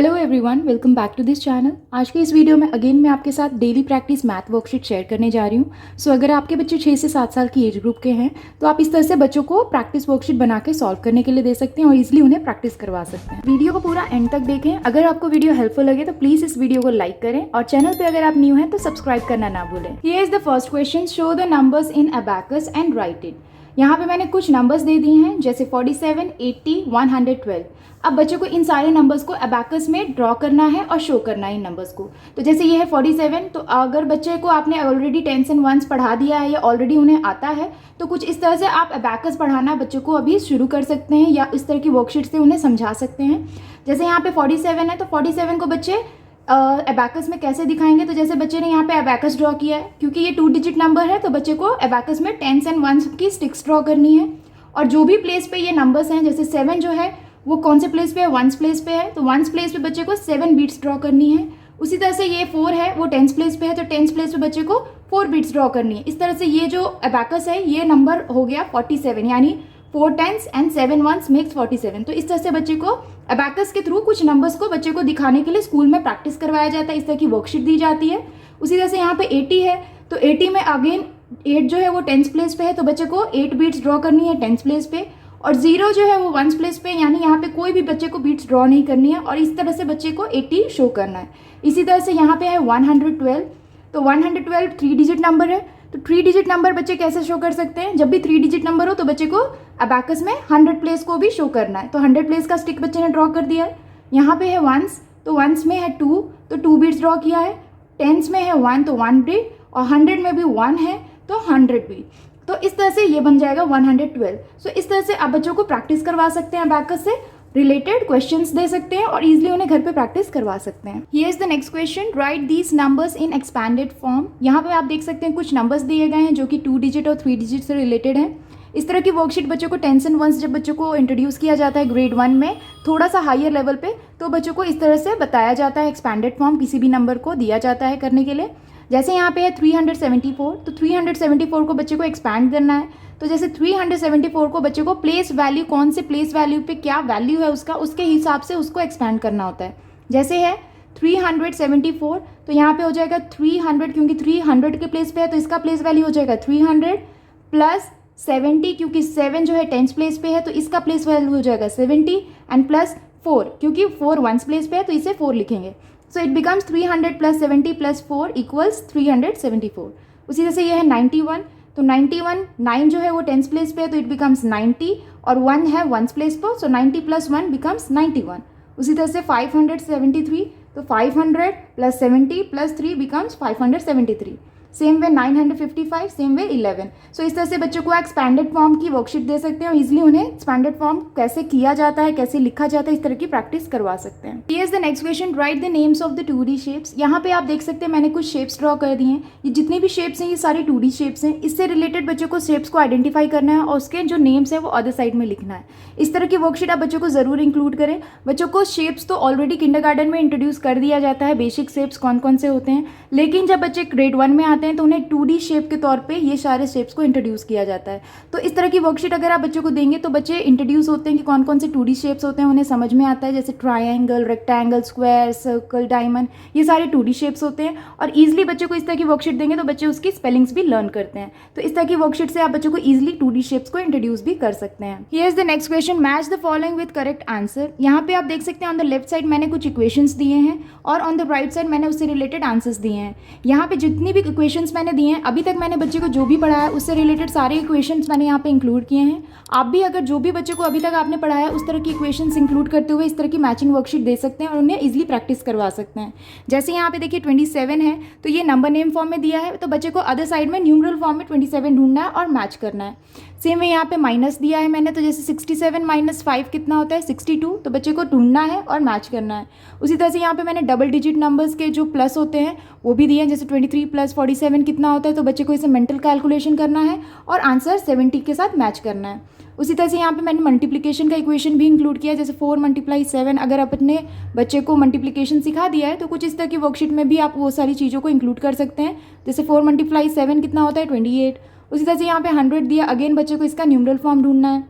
Hello everyone, welcome back to this channel. आज के इस वीडियो में अगेन मैं आपके साथ daily practice math worksheet share करने जा रही हूँ। सो अगर आपके बच्चे 6 से 7 साल की एज ग्रुप के हैं तो आप इस तरह से बच्चों को प्रैक्टिस वर्कशीट बना के सॉल्व करने के लिए दे सकते हैं और इजीली उन्हें प्रैक्टिस करवा सकते हैं। वीडियो को पूरा एंड तक देखें। अगर आपको वीडियो हेल्पफुल लगे तो प्लीज इस वीडियो को लाइक करें और चैनल पर अगर आप न्यू हैं तो सब्सक्राइब करना ना भूलें। Here is the first question, show the numbers in abacus and right it. यहाँ पे मैंने कुछ नंबर्स दे दिए हैं जैसे 47, 80, 112। अब बच्चों को इन सारे नंबर्स को अबैकस में ड्रॉ करना है और शो करना है इन नंबर्स को। तो जैसे ये है 47, तो अगर बच्चे को आपने ऑलरेडी टेंस एंड वंस पढ़ा दिया है या ऑलरेडी उन्हें आता है तो कुछ इस तरह से आप अबैकस पढ़ाना बच्चों को अभी शुरू कर सकते हैं या इस तरह की वर्कशीट से उन्हें समझा सकते हैं। जैसे यहाँ पे 47 है तो 47 को बच्चे अबैकस में कैसे दिखाएंगे। तो जैसे बच्चे ने यहाँ पे अबैकस ड्रॉ किया है, क्योंकि ये 2 डिजिट नंबर है तो बच्चे को अबैकस में टेंस एंड वंस की स्टिक्स ड्रॉ करनी है। और जो भी प्लेस पे ये नंबर्स हैं, जैसे 7 जो है वो कौन से प्लेस पे है, वंस प्लेस पे है, तो वंस प्लेस पे बच्चे को 7 बीट्स ड्रॉ करनी है। उसी तरह से ये 4 है वो टेंस प्लेस पे है तो टेंस प्लेस पे बच्चे को 4 बीट्स ड्रॉ करनी है। इस तरह से ये जो अबैकस है ये नंबर हो गया 47, यानी 4 टेंस एंड 7 वंस मेक्स 47। तो इस तरह से बच्चे को अबैकस के थ्रू कुछ नंबर्स को बच्चे को दिखाने के लिए स्कूल में प्रैक्टिस करवाया जाता है। इस तरह की वर्कशीट दी जाती है। उसी तरह से यहाँ पे 80 है तो 80 में अगेन 8 जो है वो टेंस प्लेस पे है तो बच्चे को 8 बीट्स ड्रॉ करनी है टेंस प्लेस पे, और 0 जो है वो वंस प्लेस पे, यानी यहाँ पे कोई भी बच्चे को बीट्स ड्रॉ नहीं करनी है और इस तरह से बच्चे को 80 शो करना है। इसी तरह से यहाँ पे है 112, तो 112 3 डिजिट नंबर है तो 3 डिजिट नंबर बच्चे कैसे शो कर सकते हैं। जब भी 3 डिजिट नंबर हो तो बच्चे को अबैकस में 100 प्लेस को भी शो करना है। तो 100 प्लेस का स्टिक बच्चे ने ड्रॉ कर दिया है। यहाँ पे है वंस, तो वंस में है 2 तो 2 बीट्स ड्रॉ किया है। टेंस में है 1 तो 1 बीट, और 100 में भी 1 है तो 100 बीट। तो इस तरह से ये बन जाएगा 112। सो इस तरह से आप बच्चों को प्रैक्टिस करवा सकते हैं, अबैकस से रिलेटेड क्वेश्चंस दे सकते हैं और इजीली उन्हें घर पे प्रैक्टिस करवा सकते हैं। Here is the next question, right these numbers in expanded form. यहाँ पे आप देख सकते हैं कुछ नंबर्स दिए गए हैं जो कि 2 डिजिट और 3 डिजिट से रिलेटेड हैं। इस तरह की वर्कशीट बच्चों को टेंस एंड वंस जब बच्चों को इंट्रोड्यूस किया जाता है ग्रेड 1 में थोड़ा सा हायर लेवल पे, तो बच्चों को इस तरह से बताया जाता है। एक्सपैंडेड फॉर्म किसी भी नंबर को दिया जाता है करने के लिए। जैसे यहाँ पे है 374, तो 374 को बच्चे को एक्सपैंड करना है। तो जैसे 374 को बच्चे को प्लेस वैल्यू, कौन से प्लेस वैल्यू पे क्या वैल्यू है उसका, उसके हिसाब से उसको एक्सपैंड करना होता है। जैसे है 374, तो यहाँ पे हो जाएगा 300, क्योंकि 300 के प्लेस पे है तो इसका प्लेस वैल्यू हो जाएगा 300 प्लस 70, क्योंकि 7 जो है टेंस प्लेस पे है तो इसका प्लेस वैल्यू हो जाएगा 70, एंड प्लस 4, क्योंकि 4 वंस प्लेस पे है तो इसे 4 लिखेंगे। So it becomes 300 plus 70 plus 4 equals 374। उसी तरह से ये है 91, तो 91 9 जो है वो टेंस प्लेस पे है तो इट बिकम्स 90, और 1 है वंस प्लेस पर, सो 90 प्लस 1 बिकम्स 91। उसी तरह से 573, तो 500 plus 70 plus 3 becomes 573। Same way 955, same way 11। सो इस तरह से बच्चों को एक्सपैंडेड फॉर्म की वर्कशीट दे सकते हैं और इजीली उन्हें एक्सपैंडेड फॉर्म कैसे किया जाता है, कैसे लिखा जाता है, इस तरह की प्रैक्टिस करवा सकते हैं। Here is the next question, right the names of the 2D shapes. यहाँ पे आप देख सकते हैं मैंने कुछ शेप्स ड्रॉ कर दिए हैं। ये जितनी भी शेप्स हैं ये सारी 2D शेप्स हैं। इससे रिलेटेड बच्चों को शेप्स को आइडेंटिफाई करना है और उसके जो नेम्स है वो अदर साइड में लिखना है। इस तरह की वर्कशीट आप बच्चों को जरूर इंक्लूड करें। बच्चों को शेप्स तो ऑलरेडी किंडरगार्टन में इंट्रोड्यूस कर दिया जाता है, बेसिक शेप्स कौन कौन से होते हैं, लेकिन जब बच्चे ग्रेड 1 में आते हैं तो उन्हें 2D शेप के तौर पे ये सारे शेप्स को इंट्रोड्यूस किया जाता है। तो इस तरह की वर्कशीट अगर आप बच्चों को देंगे तो बच्चे इंट्रोड्यूस होते हैं कि कौन कौन से 2D शेप्स होते हैं, उन्हें समझ में आता है। जैसे triangle, rectangle, square, circle, diamond, ये सारे 2D शेप्स होते हैं और ईजिली बच्चे को इस तरह की वर्कशीट देंगे तो बच्चे उसकी स्पेलिंग्स भी लर्न करते हैं। तो इस तरह की वर्कशीट से आप बच्चों को ईजिली 2D शेप्स को इंट्रोड्यूस भी कर सकते हैं। Here is the next question, match the following with correct answer. यहाँ पे आप देख सकते हैं ऑन द लेफ्ट साइड मैंने कुछ इक्वेशंस दिए हैं और ऑन द राइट साइड मैंने उससे रिलेटेड आंसर्स दिए हैं। यहाँ पे जितनी भी इक्वेशंस मैंने दिए हैं अभी तक मैंने बच्चे को जो भी पढ़ाया है उससे रिलेटेड सारे इक्वेशंस मैंने यहाँ पे इंक्लूड किए हैं। आप भी अगर जो भी बच्चे को अभी तक आपने पढ़ाया है उस तरह की इक्वेशंस इंक्लूड करते हुए इस तरह की मैचिंग वर्कशीट दे सकते हैं और उन्हें इजीली प्रैक्टिस करवा सकते हैं। जैसे यहाँ पे देखिए 27 है तो ये नंबर नेम फॉर्म में दिया है तो बच्चे को अदर साइड में न्यूमरल फॉर्म में 27 ढूंढना है और मैच करना है। सेम है यहाँ पे माइनस दिया है मैंने, तो जैसे 67 माइनस 5 कितना होता है 62, तो बच्चे को ढूंढना है और मैच करना है। उसी तरह से यहाँ पे मैंने डबल डिजिट नंबर्स के जो प्लस होते हैं वो भी दिए हैं, जैसे 23 प्लस 47 कितना होता है, तो बच्चे को इसे मेंटल कैलकुलेशन करना है और आंसर 70 के साथ मैच करना है। उसी तरह से यहाँ पे मैंने मल्टीप्लिकेशन का इक्वेशन भी इंक्लूड किया, जैसे 4 × 7। अगर आप अपने बच्चे को मल्टीप्लिकेशन सिखा दिया है तो कुछ इस तरह की वर्कशीट में भी आप वो सारी चीज़ों को इंक्लूड कर सकते हैं। जैसे 4 × 7 कितना होता है 28। उसी तरह से यहाँ पे 100 दिया, अगेन बच्चे को इसका न्यूमरल फॉर्म ढूंढना है।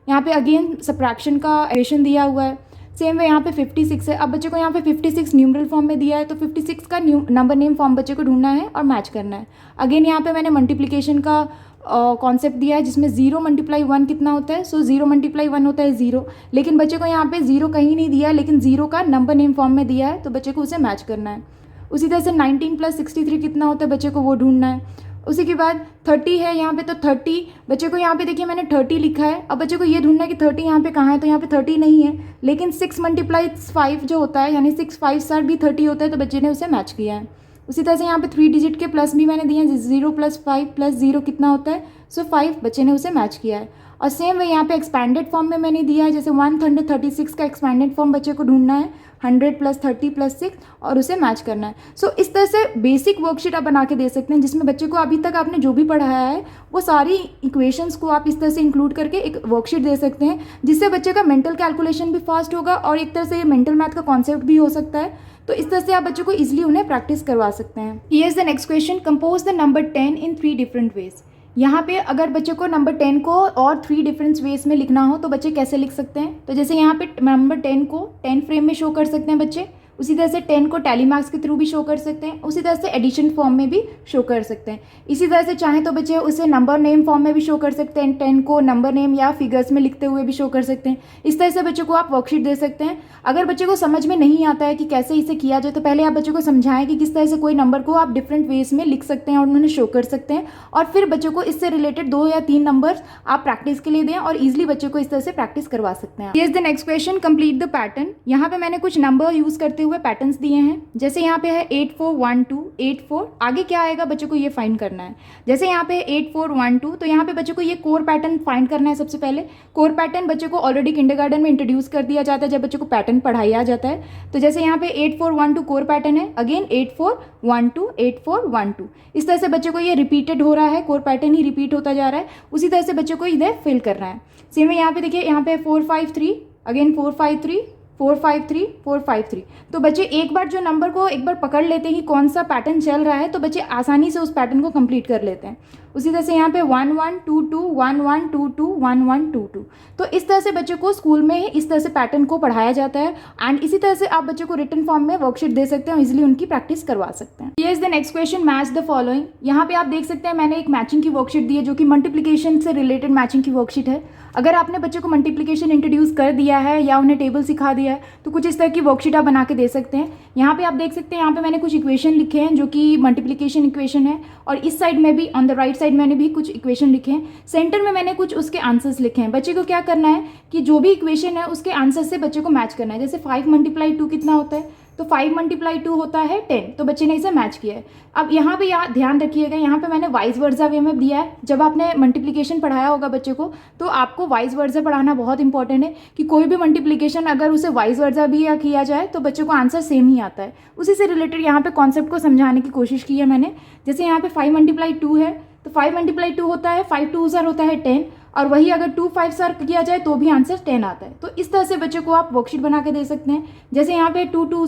यहाँ पे अगेन सब्ट्रैक्शन का इक्वेशन दिया हुआ है सेम वे यहाँ पे 56 है। अब बच्चे को यहाँ पे 56 न्यूमरल फॉर्म में दिया है, तो 56 का नंबर नेम फॉर्म बच्चे को ढूंढना है और मैच करना है। अगेन यहाँ पे मैंने मल्टीप्लिकेशन का कॉन्सेप्ट दिया है, जिसमें 0 × 1 कितना होता है। सो 0 × 1 होता है 0, लेकिन बच्चे को यहाँ पे 0 कहीं नहीं दिया है, लेकिन 0 का नंबर नेम फॉर्म में दिया है, तो बच्चे को उसे मैच करना है। उसी तरह से 19 + 63 कितना होता है, बच्चे को वो ढूंढना है। उसी के बाद 30 है यहाँ पे, तो 30 बच्चे को यहाँ पे देखिए मैंने 30 लिखा है। अब बच्चे को ये ढूंढना है कि 30 यहाँ पे कहाँ है, तो यहाँ पे 30 नहीं है, लेकिन 6 × 5 जो होता है, यानी 6 5 7 भी 30 होता है, तो बच्चे ने उसे मैच किया है। उसी तरह से यहाँ पे 3 डिजिट के प्लस भी मैंने दिए हैं, 0 + 5 + 0 कितना होता है, सो 5, बच्चे ने उसे मैच किया है। और सेम वे यहाँ पे एक्सपैंडेड फॉर्म में मैंने दिया है, जैसे 136 का एक्सपैंडेड फॉर्म बच्चे को ढूंढना है, 100 + 30 + 6, और उसे मैच करना है। सो इस तरह से बेसिक वर्कशीट आप बना के दे सकते हैं, जिसमें बच्चे को अभी तक आपने जो भी पढ़ाया है वो सारी इक्वेशंस को आप इस तरह से इंक्लूड करके एक वर्कशीट दे सकते हैं, जिससे बच्चे का मेंटल कैलकुलेशन भी फास्ट होगा और एक तरह से ये मेंटल मैथ का कॉन्सेप्ट भी हो सकता है। तो इस तरह से आप बच्चों को इजीली उन्हें प्रैक्टिस करवा सकते हैं। Here is the next question, compose the number 10 in 3 different ways. यहाँ पे अगर बच्चे को नंबर 10 को और 3 डिफरेंट वेज में लिखना हो तो बच्चे कैसे लिख सकते हैं। तो जैसे यहाँ पे नंबर 10 को 10 फ्रेम में शो कर सकते हैं बच्चे, उसी तरह से 10 को टैली मार्क्स के थ्रू भी शो कर सकते हैं, उसी तरह से एडिशन फॉर्म में भी शो कर सकते हैं। इसी तरह से चाहें तो बच्चे उसे नंबर नेम फॉर्म में भी शो कर सकते हैं, 10 को नंबर नेम या फिगर्स में लिखते हुए भी शो कर सकते हैं। इस तरह से बच्चों को आप वर्कशीट दे सकते हैं। अगर बच्चे को समझ में नहीं आता है कि कैसे इसे किया जाए, तो पहले आप बच्चों को समझाएं कि किस तरह से कोई नंबर को आप डिफरेंट वेज में लिख सकते हैं और उन्हें शो कर सकते हैं, और फिर बच्चों को इससे रिलेटेड 2 या 3 नंबर्स आप प्रैक्टिस के लिए दें और ईजिली बच्चों को इस तरह से प्रैक्टिस करवा सकते हैं। Here is the next question, complete the pattern. यहाँ पे मैंने कुछ नंबर यूज करते हुए पैटर्न्स दिए हैं। जैसे यहाँ पे है 8 4 1 2 8 4, आगे क्या आएगा बच्चों को ये फाइंड करना है। जैसे यहाँ पे 8 4 1 2, तो यहाँ पे बच्चों को ये कोर पैटर्न फाइंड करना है। सबसे पहले कोर पैटर्न बच्चों को ऑलरेडी किंडरगार्टन में इंट्रोड्यूस कर दिया जाता है जब बच्चों को पैटर्न पढ़ाया जाता है। तो जैसे यहाँ पे 8 4 1 2 कोर पैटर्न है, अगेन 8 4 1 2 8 4 1 2, इस तरह से बच्चों को ये रिपीटेड हो रहा है, कोर पैटर्न ही रिपीट होता जा रहा है। उसी तरह से बच्चों को इधर फिल करना है। सेम यहाँ पे देखिए, यहाँ पे 4 5 3, अगेन 4 5 3 4 5 3 4 5 3। तो बच्चे एक बार जो नंबर को एक बार पकड़ लेते हैं कि कौन सा पैटर्न चल रहा है, तो बच्चे आसानी से उस पैटर्न को कंप्लीट कर लेते हैं। उसी तरह से यहाँ पे 1 1 2 2 1 1 2 2 1 1 2 2। तो इस तरह से बच्चों को स्कूल में ही इस तरह से पैटर्न को पढ़ाया जाता है, एंड इसी तरह से आप बच्चों को रिटन फॉर्म में वर्कशीट दे सकते हैं और इजिली उनकी प्रैक्टिस करवा सकते हैं। Here is the next question, match the following. यहाँ पे आप देख सकते हैं मैंने एक मैचिंग की वर्कशीट दी है, जो कि मल्टीप्लिकेशन से रिलेटेड मैचिंग की वर्कशीट है। अगर आपने बच्चों को मल्टीप्लिकेशन इंट्रोड्यूस कर दिया है या उन्हें टेबल सिखा दिया है, तो कुछ इस तरह की वर्कशीट आप बना के दे सकते हैं। यहाँ पे आप देख सकते हैं, यहाँ पे मैंने कुछ इक्वेशन लिखे हैं जो कि मल्टीप्लिकेशन इक्वेशन है, और इस साइड में भी ऑन द राइट साइड मैंने भी कुछ इक्वेशन लिखे हैं। सेंटर में मैंने कुछ उसके आंसर्स लिखे हैं। बच्चे को क्या करना है कि जो भी इक्वेशन है उसके आंसर से बच्चे को मैच करना है। जैसे 5 × 2 कितना होता है, तो 5 × 2 होता है 10, तो बच्चे ने इसे मैच किया है। अब यहाँ पे ध्यान रखिएगा, यहाँ पे मैंने वाइज वर्सा वे में दिया है। जब आपने मल्टीप्लिकेशन पढ़ाया होगा बच्चे को, तो आपको वाइज वर्सा पढ़ाना बहुत इंपॉर्टेंट है कि कोई भी मल्टीप्लिकेशन अगर उसे वाइज वर्सा भी या किया जाए तो बच्चों को आंसर सेम ही आता है। उसी से रिलेटेड यहाँ पे कॉन्सेप्ट को समझाने की कोशिश की है मैंने। जैसे यहाँ पे 5 × 2 है, तो 5 × 2 होता है 5 2 होता है 10, और वही अगर 2 5 किया जाए तो भी आंसर 10 आता है। तो इस तरह से बच्चों को आप वर्कशीट बना के दे सकते हैं। जैसे यहाँ पे 2 2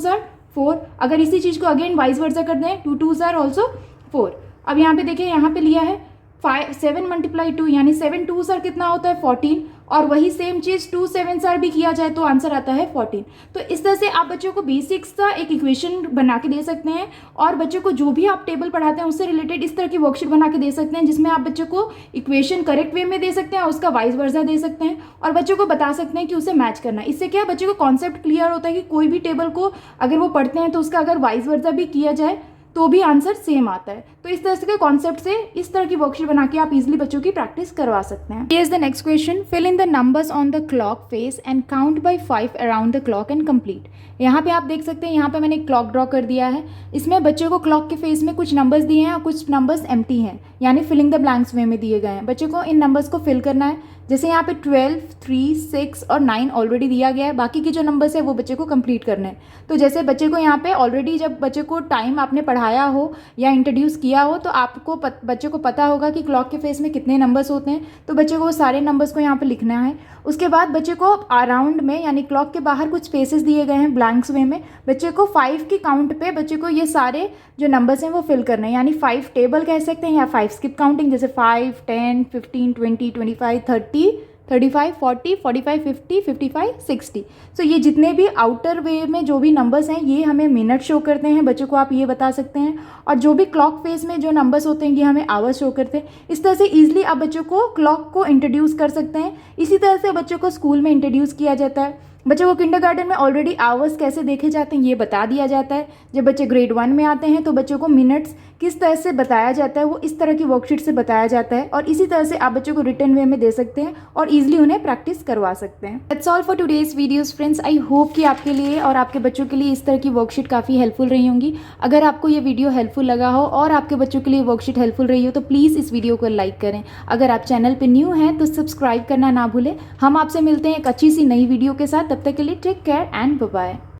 4, अगर इसी चीज़ को अगेन वाइज वर्सा कर दें, 2 2 ऑल्सो 4। अब यहाँ पे देखिए, यहाँ पे लिया है 7 × 2, यानी 7 2 कितना होता है 14, और वही सेम चीज़ 2 7 भी किया जाए तो आंसर आता है 14। तो इस तरह से आप बच्चों को बेसिक्स का एक इक्वेशन बना के दे सकते हैं, और बच्चों को जो भी आप टेबल पढ़ाते हैं उससे रिलेटेड इस तरह की वर्कशीट बना के दे सकते हैं, जिसमें आप बच्चों को इक्वेशन करेक्ट वे में दे सकते हैं और उसका वाइज वर्सा दे सकते हैं, और बच्चों को बता सकते हैं कि उसे मैच करना है। इससे क्या बच्चों को कॉन्सेप्ट क्लियर होता है कि कोई भी टेबल को अगर वो पढ़ते हैं तो उसका अगर वाइज वर्सा भी किया जाए तो भी आंसर सेम आता है। तो इस तरह के कॉन्सेप्ट से इस तरह की वर्कशीट बना के आप इजीली बच्चों की प्रैक्टिस करवा सकते हैं। Here is the next question, fill in the numbers on the clock face and count by 5 around the clock and complete. यहाँ पे आप देख सकते हैं, यहाँ पे मैंने एक क्लॉक ड्रॉ कर दिया है। इसमें बच्चों को क्लॉक के फेस में कुछ नंबर्स दिए हैं और कुछ नंबर्स एम्प्टी हैं, यानी फिलिंग द ब्लैंक्स वे में दिए गए हैं। बच्चों को इन नंबर्स को फिल करना है। जैसे यहाँ पे 12 3 6 और 9 ऑलरेडी दिया गया है, बाकी के जो नंबर्स है वो बच्चे को कंप्लीट करने हैं। तो जैसे बच्चे को यहाँ पे ऑलरेडी जब बच्चे को टाइम आपने पढ़ाया हो या इंट्रोड्यूस किया हो, तो आपको बच्चे को पता होगा कि क्लॉक के फेस में कितने नंबर्स होते हैं, तो बच्चे को वो सारे नंबर्स को यहाँ पे लिखना है। उसके बाद बच्चे को अराउंड में, यानी क्लॉक के बाहर कुछ स्पेसेस दिए गए हैं ब्लैंक्स वे में, बच्चे को 5 की काउंट पे बच्चे को ये सारे जो नंबर्स हैं वो फिल करने हैं, यानी 5 टेबल कह सकते हैं या 5 स्किप काउंटिंग, जैसे 5 10 15 20 25 30 35, 40, 45, 50, 55, 60। सो ये जितने भी आउटर वे में जो भी नंबर्स हैं ये हमें मिनट शो करते हैं, बच्चों को आप ये बता सकते हैं। और जो भी क्लॉक फेस में जो नंबर्स होते हैं ये हमें आवर्स शो करते हैं। इस तरह से ईजिली आप बच्चों को क्लॉक को इंट्रोड्यूस कर सकते हैं। इसी तरह से बच्चों को स्कूल में इंट्रोड्यूस किया जाता है। बच्चों को किंडरगार्टन में ऑलरेडी आवर्स कैसे देखे जाते हैं ये बता दिया जाता है। जब बच्चे ग्रेड 1 में आते हैं तो बच्चों को मिनट्स किस तरह से बताया जाता है वो इस तरह की वर्कशीट से बताया जाता है, और इसी तरह से आप बच्चों को रिटर्न वे में दे सकते हैं और ईजिली उन्हें प्रैक्टिस करवा सकते हैं। That's all for today's videos friends. I hope कि आपके लिए और आपके बच्चों के लिए इस तरह की वर्कशीट काफ़ी हेल्पफुल रही होंगी। अगर आपको ये वीडियो हेल्पफुल लगा हो और आपके बच्चों के लिए वर्कशीट हेल्पफुल रही हो तो प्लीज़ इस वीडियो को लाइक करें। अगर आप चैनल पर न्यू हैं तो सब्सक्राइब करना ना भूलें। हम आपसे मिलते हैं एक अच्छी सी नई वीडियो के साथ। तब तक के लिए take care and bye bye.